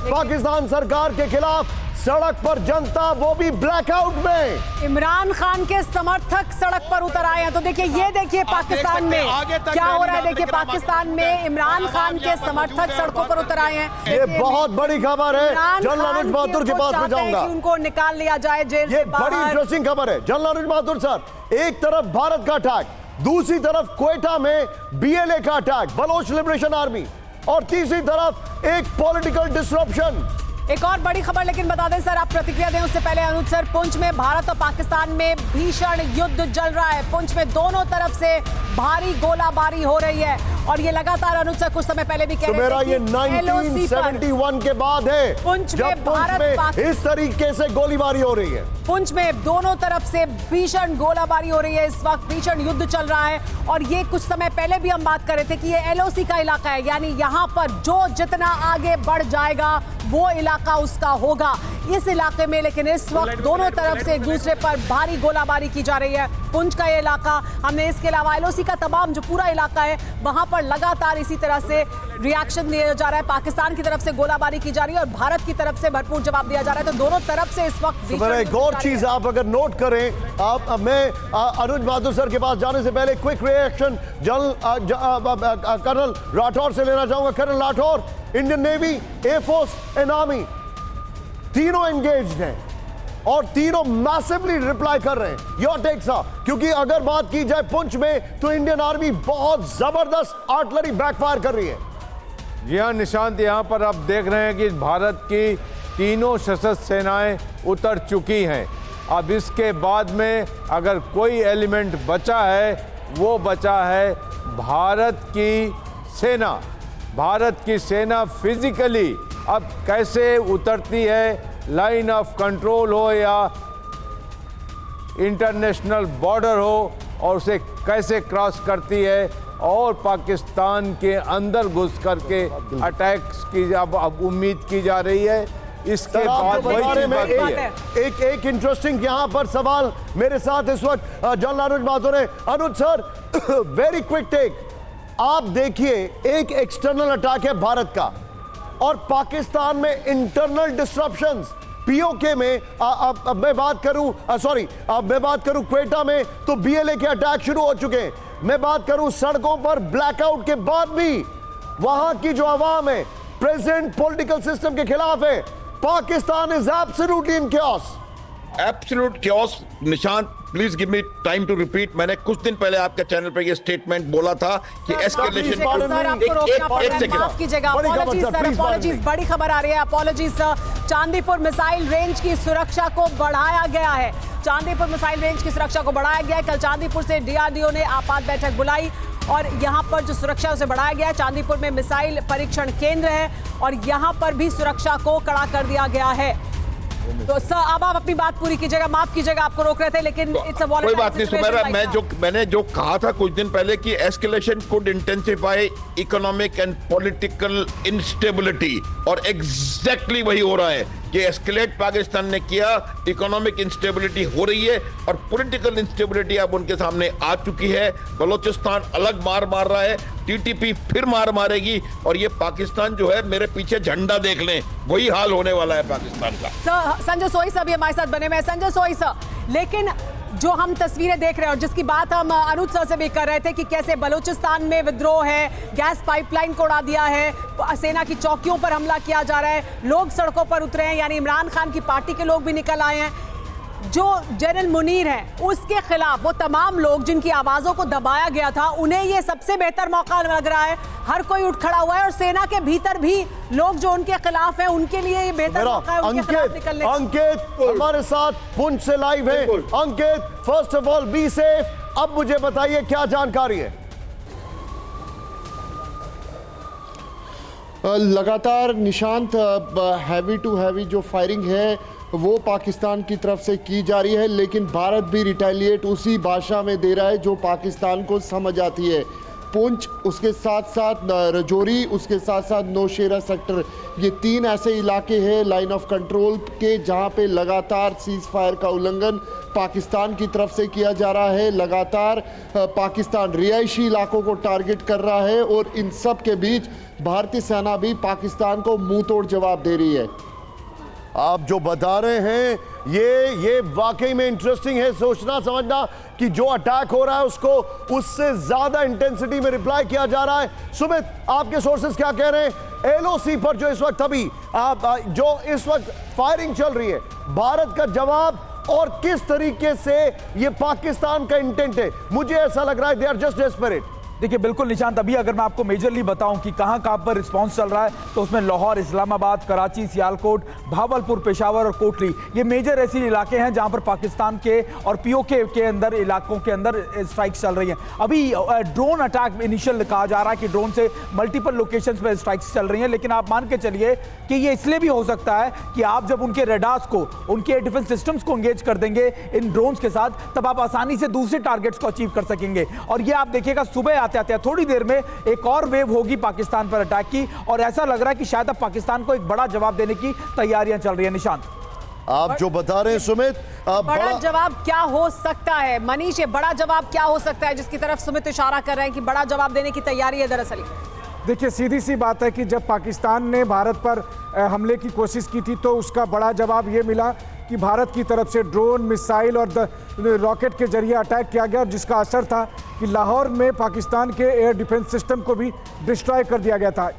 पाकिस्तान सरकार के खिलाफ सड़क पर जनता, वो भी ब्लैकआउट में। इमरान खान के समर्थक सड़क पर उतर आए हैं। तो देखिए, ये देखिए पाकिस्तान में क्या हो रहा है। देखिए पाकिस्तान में इमरान खान के समर्थक सड़कों पर उतर आए हैं। ये बहुत बड़ी खबर है। जनरल अनुज बहादुर के पास में जाऊंगा, उनको निकाल लिया जाए जेल से बाहर। बड़ी इंटरेस्टिंग खबर है। जनरल अनुज बहादुर सर, एक तरफ भारत का अटैक, दूसरी तरफ क्वेटा में बीएलए का अटैक, बलोच लिबरेशन आर्मी, और तीसरी तरफ एक पॉलिटिकल डिसरप्शन। एक और बड़ी खबर, लेकिन बता दें सर, आप प्रतिक्रिया दें उससे पहले। अनुज सर, पुंछ में भारत और पाकिस्तान में भीषण युद्ध चल रहा है। पुंछ में दोनों तरफ से भारी गोलाबारी हो रही है और ये लगातार, अनुज सर कुछ समय पहले भी कह रहे थे कि ये 1971 के बाद है पुंछ में भारत इस तरीके से गोलीबारी हो रही है। पुंछ में दोनों तरफ से भीषण गोलाबारी हो रही है। इस वक्त भीषण युद्ध चल रहा है और ये कुछ समय पहले भी हम बात कर रहे थे कि ये एलओसी का इलाका है, यानी यहाँ पर जो जितना आगे बढ़ जाएगा वो इलाका उसका होगा इस इलाके में। लेकिन इस वक्त दोनों तरफ से एक दूसरे पर भारी गोलाबारी की जा रही है। पुंछ का ये इलाका, हमने इसके अलावा एलओसी का तमाम जो पूरा इलाका है वहां पर लगातार इसी तरह से रिएक्शन दिया जा रहा है। पाकिस्तान की तरफ से गोलाबारी की जा रही है और भारत की तरफ से भरपूर जवाब दिया जा रहा है। तो दोनों तरफ से इस वक्त एक और चीज आप अगर नोट करें, आप मैं अनुज बहादुर सर के पास जाने से पहले क्विक रिएक्शन कर्नल राठौर से लेना चाहूंगा। Colonel Rathore, Indian navy, air force and army तीनों एंगेज्ड हैं और तीनों मैसिवली रिप्लाई कर रहे हैं। योर टेक सा, क्योंकि अगर बात की जाए पुंछ में तो इंडियन आर्मी बहुत जबरदस्त आर्टिलरी बैकफायर कर रही है। जी हाँ निशांत, यहाँ पर आप देख रहे हैं कि भारत की तीनों सशस्त्र सेनाएं उतर चुकी हैं। अब इसके बाद में अगर कोई एलिमेंट बचा है वो बचा है भारत की सेना। भारत की सेना फिजिकली अब कैसे उतरती है, लाइन ऑफ कंट्रोल हो या इंटरनेशनल बॉर्डर हो, और उसे कैसे क्रॉस करती है और पाकिस्तान के अंदर घुस करके अटैक्स की अब उम्मीद की जा रही है। इसके बाद बारे में एक इंटरेस्टिंग यहाँ पर सवाल मेरे साथ इस वक्त जनरल अनुज बहादुर है। अनुज सर, वेरी क्विक टेक, आप देखिए एक एक्सटर्नल अटैक है भारत का और पाकिस्तान में इंटरनल डिस्ट्रप्शंस। पीओके में मैं बात करूं क्वेटा में तो बीएलए के अटैक शुरू हो चुके हैं। मैं बात करूं सड़कों पर ब्लैकआउट के बाद भी वहां की जो आवाम है प्रेजेंट पॉलिटिकल सिस्टम के खिलाफ है। Pakistan is absolutely in chaos। Absolute chaos। Nishant, please give me time to repeat. मैंने कुछ दिन पहले आपके चैनल पर यह स्टेटमेंट बोला था कि एस्केलेशन। माफ कीजिएगा, अपॉलॉजीज, बड़ी खबर आ रही है। Apologies sir, Chandipur missile range की सुरक्षा को बढ़ाया गया है। चांदीपुर मिसाइल रेंज की सुरक्षा को बढ़ाया गया है। कल चांदीपुर से डीआरडीओ ने आपात बैठक बुलाई और यहां पर जो सुरक्षा उसे बढ़ाया गया है। चांदीपुर में मिसाइल परीक्षण केंद्र है और यहां पर भी सुरक्षा को कड़ा कर दिया गया है। तो सर, अब आप अपनी बात पूरी कीजिएगा, माफ कीजिएगा आपको रोक रहे थे, लेकिन इट्स अ कोई बात नहीं सुमेरा, मैंने जो कहा था कुछ दिन पहले कि escalation could intensify economic and political instability, और एग्जैक्टली वही हो रहा है कि एस्केलेट पाकिस्तान ने किया। इकोनॉमिक इंस्टेबिलिटी हो रही है और पॉलिटिकल इंस्टेबिलिटी अब उनके सामने आ चुकी है। बलोचिस्तान अलग मार मार रहा है, टीटीपी फिर मार मारेगी और ये पाकिस्तान जो है, मेरे पीछे झंडा देख लें, वही हाल होने वाला है पाकिस्तान का। सर, संजय सोई साहब हमारे साथ बने हुए हैं। संजय सोई सर, लेकिन जो हम तस्वीरें देख रहे हैं और जिसकी बात हम अनुज सर से भी कर रहे थे कि कैसे बलूचिस्तान में विद्रोह है, गैस पाइपलाइन को उड़ा दिया है, सेना की चौकियों पर हमला किया जा रहा है, लोग सड़कों पर उतरे हैं, यानी इमरान खान की पार्टी के लोग भी निकल आए हैं। जो जनरल मुनीर है उसके खिलाफ वो तमाम लोग जिनकी आवाजों को दबाया गया था, उन्हें ये सबसे बेहतर मौका लग रहा है। हर कोई उठ खड़ा हुआ है और सेना के भीतर भी लोग जो उनके खिलाफ हैं उनके लिए ये बेहतर मौका है उनके खिलाफ निकलने का। अंकित हमारे साथ पुंछ से लाइव है। Ankit, first of all be safe. अब मुझे बताइए क्या जानकारी है। लगातार निशांत हैवी टू हैवी जो फायरिंग है वो पाकिस्तान की तरफ से की जा रही है, लेकिन भारत भी रिटेलिएट उसी भाषा में दे रहा है जो पाकिस्तान को समझ आती है। पुंछ, उसके साथ साथ रजौरी, उसके साथ साथ नौशेरा सेक्टर, ये तीन ऐसे इलाके हैं लाइन ऑफ कंट्रोल के जहां पे लगातार सीज फायर का उल्लंघन पाकिस्तान की तरफ से किया जा रहा है। लगातार पाकिस्तान रिहायशी इलाकों को टारगेट कर रहा है और इन सब के बीच भारतीय सेना भी पाकिस्तान को मुंह तोड़ जवाब दे रही है। आप जो बता रहे हैं ये वाकई में इंटरेस्टिंग है, सोचना समझना कि जो अटैक हो रहा है उसको उससे ज्यादा इंटेंसिटी में रिप्लाई किया जा रहा है। सुमित, आपके सोर्सेस क्या कह रहे हैं? एलओसी पर जो इस वक्त जो इस वक्त फायरिंग चल रही है, भारत का जवाब और किस तरीके से ये पाकिस्तान का इंटेंट है? मुझे ऐसा लग रहा है दे आर जस्ट डेस्परेट। देखिए बिल्कुल निशांत, अभी अगर मैं आपको मेजरली बताऊं कि कहां कहां पर रिस्पांस चल रहा है तो उसमें लाहौर, इस्लामाबाद, कराची, सियालकोट, भावलपुर, पेशावर और कोटली, ये मेजर ऐसे इलाके हैं जहां पर पाकिस्तान के और पीओके के अंदर इलाकों के अंदर स्ट्राइक्स चल रही हैं। अभी ड्रोन अटैक इनिशियल कहा जा रहा है कि ड्रोन से मल्टीपल लोकेशंस पर स्ट्राइक्स चल रही हैं, लेकिन आप मान के चलिए कि ये इसलिए भी हो सकता है कि आप जब उनके रेडार्स को, उनके डिफेंस सिस्टम्स को एंगेज कर देंगे इन ड्रोन्स के साथ, तब आप आसानी से दूसरे टारगेट्स को अचीव कर सकेंगे। और ये आप देखिएगा सुबह आते थोड़ी देर में एक और वेव होगी पाकिस्तान पर अटैक की, और ऐसा लग रहा है कि शायद अब पाकिस्तान को एक बड़ा जवाब देने की तैयारियां चल रही है। निशांत, आप जो बता रहे हैं सुमित, बड़ा जवाब क्या हो सकता है मनीष? ये बड़ा जवाब क्या हो सकता है जिसकी तरफ सुमित इशारा कर रहे हैं कि बड़ा जवाब देने की तैयारी है? दरअसल देखिए सीधी सी बात है कि जब पाकिस्तान ने भारत पर हमले की कोशिश की थी तो उसका बड़ा जवाब ये मिला कि भारत की तरफ से ड्रोन, मिसाइल और रॉकेट के जरिए अटैक किया गया, जिसका असर था कि लाहौर में पाकिस्तान के एयर डिफेंस सिस्टम को भी डिस्ट्रॉय कर दिया गया था।